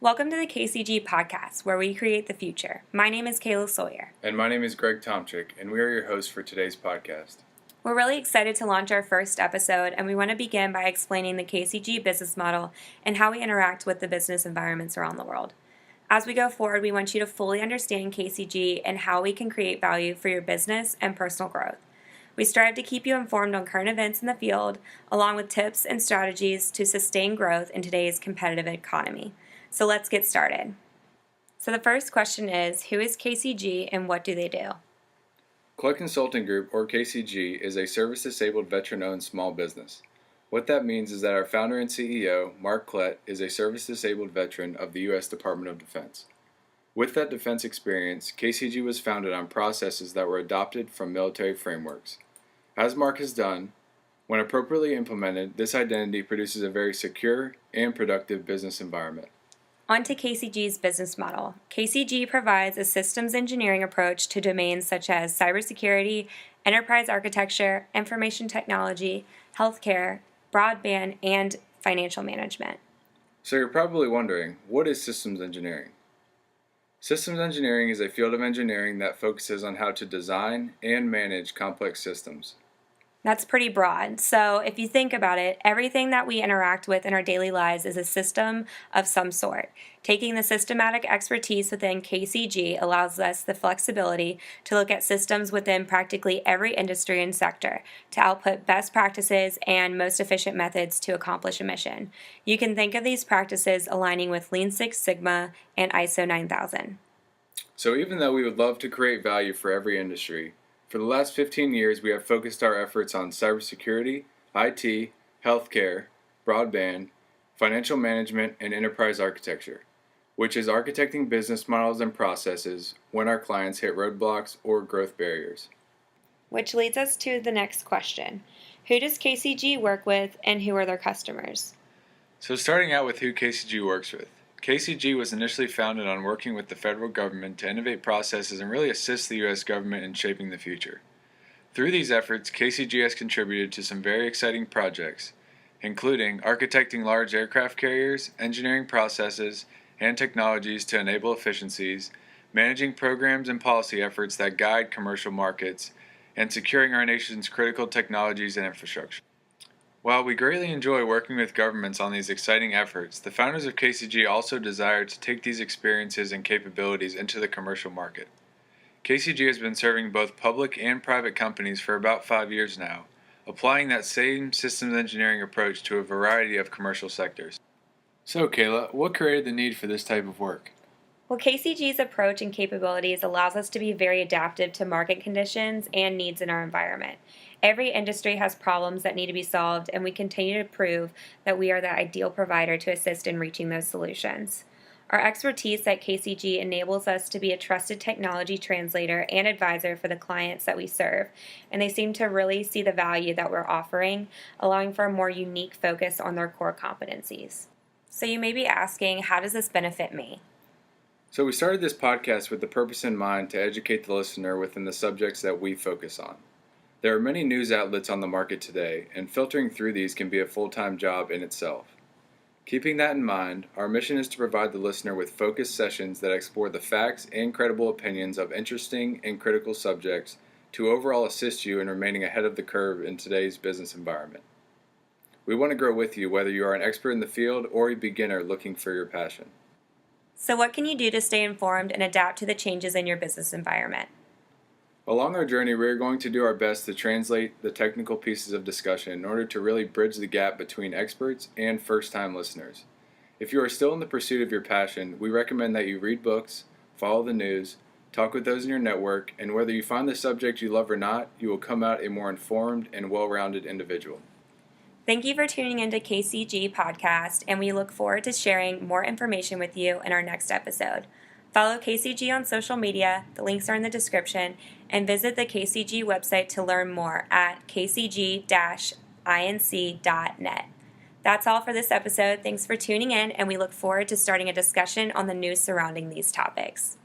Welcome to the KCG podcast, where we create the future. My name is Kayla Sawyer. And my name is Greg Tomczyk, and we are your hosts for today's podcast. We're really excited to launch our first episode, and we want to begin by explaining the KCG business model and how we interact with the business environments around the world. As we go forward, we want you to fully understand KCG and how we can create value for your business and personal growth. We strive to keep you informed on current events in the field, along with tips and strategies to sustain growth in today's competitive economy. So let's get started. So the first question is, who is KCG and what do they do? Klett Consulting Group, or KCG, is a service-disabled veteran-owned small business. What that means is that our founder and CEO, Mark Klett, is a service-disabled veteran of the U.S. Department of Defense. With that defense experience, KCG was founded on processes that were adopted from military frameworks. As Mark has done, when appropriately implemented, this identity produces a very secure and productive business environment. On to KCG's business model. KCG provides a systems engineering approach to domains such as cybersecurity, enterprise architecture, information technology, healthcare, broadband, and financial management. So you're probably wondering, what is systems engineering? Systems engineering is a field of engineering that focuses on how to design and manage complex systems. That's pretty broad. So if you think about it, everything that we interact with in our daily lives is a system of some sort. Taking the systematic expertise within KCG allows us the flexibility to look at systems within practically every industry and sector to output best practices and most efficient methods to accomplish a mission. You can think of these practices aligning with Lean Six Sigma and ISO 9000. So even though we would love to create value for every industry, for the last 15 years, we have focused our efforts on cybersecurity, IT, healthcare, broadband, financial management, and enterprise architecture, which is architecting business models and processes when our clients hit roadblocks or growth barriers. Which leads us to the next question. Who does KCG work with and who are their customers? So starting out with who KCG works with. KCG was initially founded on working with the federal government to innovate processes and really assist the U.S. government in shaping the future. Through these efforts, KCG has contributed to some very exciting projects, including architecting large aircraft carriers, engineering processes and technologies to enable efficiencies, managing programs and policy efforts that guide commercial markets, and securing our nation's critical technologies and infrastructure. While we greatly enjoy working with governments on these exciting efforts, the founders of KCG also desire to take these experiences and capabilities into the commercial market. KCG has been serving both public and private companies for about 5 years now, applying that same systems engineering approach to a variety of commercial sectors. So Kayla, what created the need for this type of work? Well, KCG's approach and capabilities allows us to be very adaptive to market conditions and needs in our environment. Every industry has problems that need to be solved, and we continue to prove that we are the ideal provider to assist in reaching those solutions. Our expertise at KCG enables us to be a trusted technology translator and advisor for the clients that we serve, and they seem to really see the value that we're offering, allowing for a more unique focus on their core competencies. So you may be asking, how does this benefit me? So we started this podcast with the purpose in mind to educate the listener within the subjects that we focus on. There are many news outlets on the market today, and filtering through these can be a full-time job in itself. Keeping that in mind, our mission is to provide the listener with focused sessions that explore the facts and credible opinions of interesting and critical subjects to overall assist you in remaining ahead of the curve in today's business environment. We want to grow with you whether you are an expert in the field or a beginner looking for your passion. So what can you do to stay informed and adapt to the changes in your business environment? Along our journey, we are going to do our best to translate the technical pieces of discussion in order to really bridge the gap between experts and first-time listeners. If you are still in the pursuit of your passion, we recommend that you read books, follow the news, talk with those in your network, and whether you find the subject you love or not, you will come out a more informed and well-rounded individual. Thank you for tuning into KCG Podcast, and we look forward to sharing more information with you in our next episode. Follow KCG on social media, the links are in the description, and visit the KCG website to learn more at kcg-inc.net. That's all for this episode. Thanks for tuning in, and we look forward to starting a discussion on the news surrounding these topics.